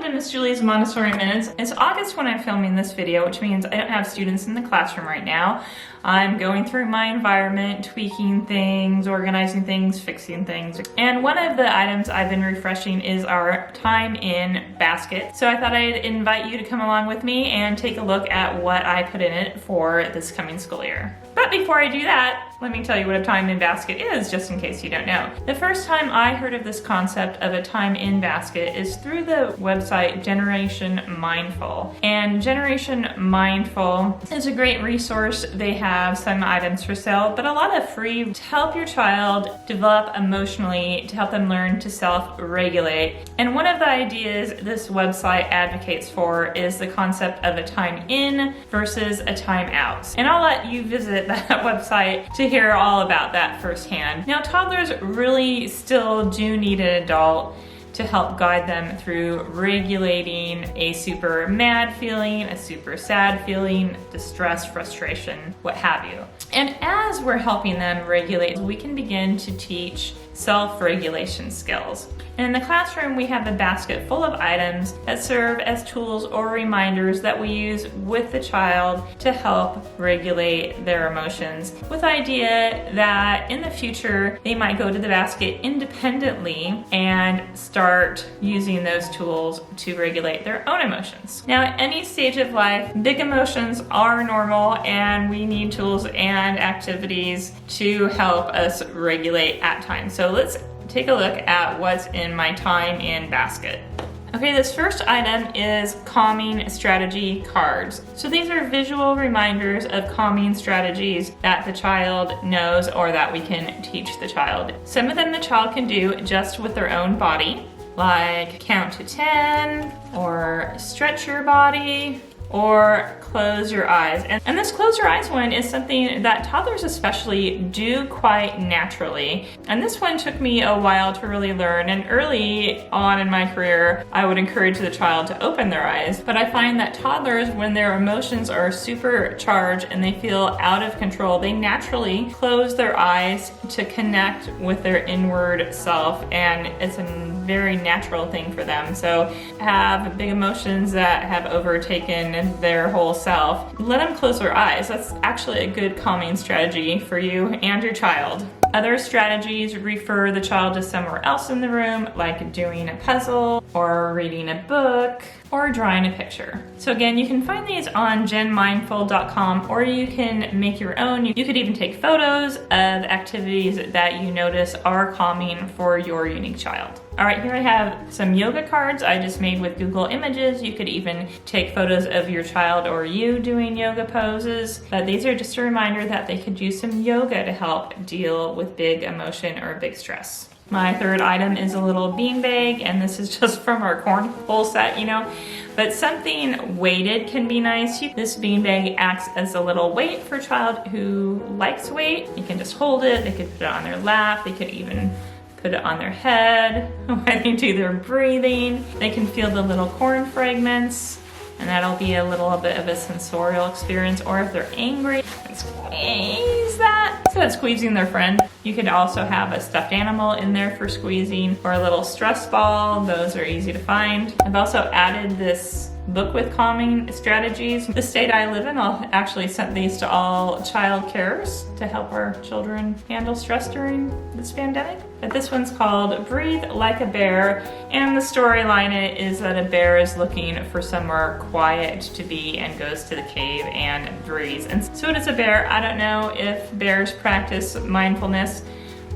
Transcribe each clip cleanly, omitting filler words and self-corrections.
Welcome to Miss Julie's Montessori Minutes. It's August when I'm filming this video, which means I don't have students in the classroom right now. I'm going through my environment, tweaking things, organizing things, fixing things. And one of the items I've been refreshing is our time in basket. So I thought I'd invite you to come along with me and take a look at what I put in it for this coming school year. But before I do that, let me tell you what a time in basket is, just in case you don't know. The first time I heard of this concept of a time in basket is through the website Generation Mindful. And Generation Mindful is a great resource. They have some items for sale, but a lot of free to help your child develop emotionally, to help them learn to self-regulate. And one of the ideas this website advocates for is the concept of a time in versus a time out. And I'll let you visit that website to hear all about that firsthand. Now, toddlers really still do need an adult to help guide them through regulating a super mad feeling, a super sad feeling, distress, frustration, what have you. And as we're helping them regulate, we can begin to teach self-regulation skills. And in the classroom, we have a basket full of items that serve as tools or reminders that we use with the child to help regulate their emotions, with the idea that in the future, they might go to the basket independently and start using those tools to regulate their own emotions. Now, at any stage of life, big emotions are normal, and we need tools and activities to help us regulate at times. So let's take a look at what's in my time in basket. Okay, this first item is calming strategy cards. So these are visual reminders of calming strategies that the child knows or that we can teach the child. Some of them the child can do just with their own body, like count to 10, or stretch your body, or close your eyes. And this close your eyes one is something that toddlers especially do quite naturally. And this one took me a while to really learn. And early on in my career, I would encourage the child to open their eyes. But I find that toddlers, when their emotions are super charged and they feel out of control, they naturally close their eyes to connect with their inward self. And it's a very natural thing for them. So have big emotions that have overtaken their whole self, let them close their eyes. That's actually a good calming strategy for you and your child. Other strategies refer the child to somewhere else in the room, like doing a puzzle or reading a book or drawing a picture. So again, you can find these on genmindful.com, or you can make your own. You could even take photos of activities that you notice are calming for your unique child. All right, here I have some yoga cards I just made with Google Images. You could even take photos of your child or you doing yoga poses. But these are just a reminder that they could use some yoga to help deal with big emotion or big stress. My third item is a little beanbag, and this is just from our cornhole set, but something weighted can be nice. This beanbag acts as a little weight for a child who likes weight. You can just hold it, they could put it on their lap, they could even put it on their head when they do their breathing. They can feel the little corn fragments, and that'll be a little bit of a sensorial experience. Or if they're angry, squeeze that. So it's squeezing their friend. You could also have a stuffed animal in there for squeezing, or a little stress ball. Those are easy to find. I've also added this book with calming strategies. The state I live in, I'll actually send these to all child carers to help our children handle stress during this pandemic. But this one's called Breathe Like a Bear, and the storyline is that a bear is looking for somewhere quiet to be and goes to the cave and breathes. And so does a bear. I don't know if bears practice mindfulness,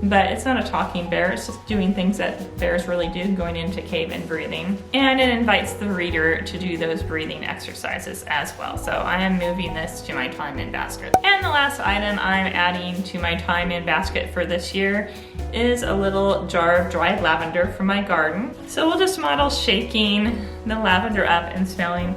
but it's not a talking bear, it's just doing things that bears really do, going into cave and breathing. And it invites the reader to do those breathing exercises as well. So I am moving this to my time in basket. And the last item I'm adding to my time in basket for this year is a little jar of dried lavender from my garden. So we'll just model shaking the lavender up and smelling.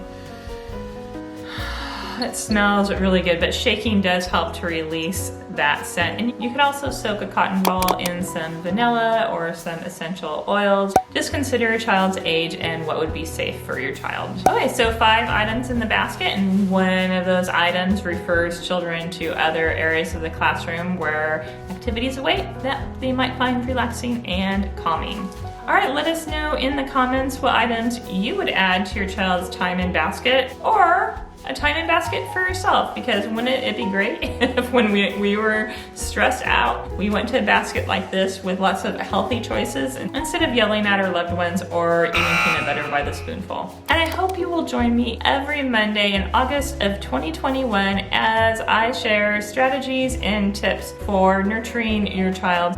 It smells really good, but shaking does help to release that scent. And you could also soak a cotton ball in some vanilla or some essential oils. Just consider your child's age and what would be safe for your child. Okay, so 5 items in the basket, and one of those items refers children to other areas of the classroom where activities await that they might find relaxing and calming. All right, let us know in the comments what items you would add to your child's time in basket, or a time in basket for yourself, because wouldn't it be great if when we were stressed out, we went to a basket like this with lots of healthy choices instead of yelling at our loved ones or eating peanut butter by the spoonful. And I hope you will join me every Monday in August of 2021 as I share strategies and tips for nurturing your child's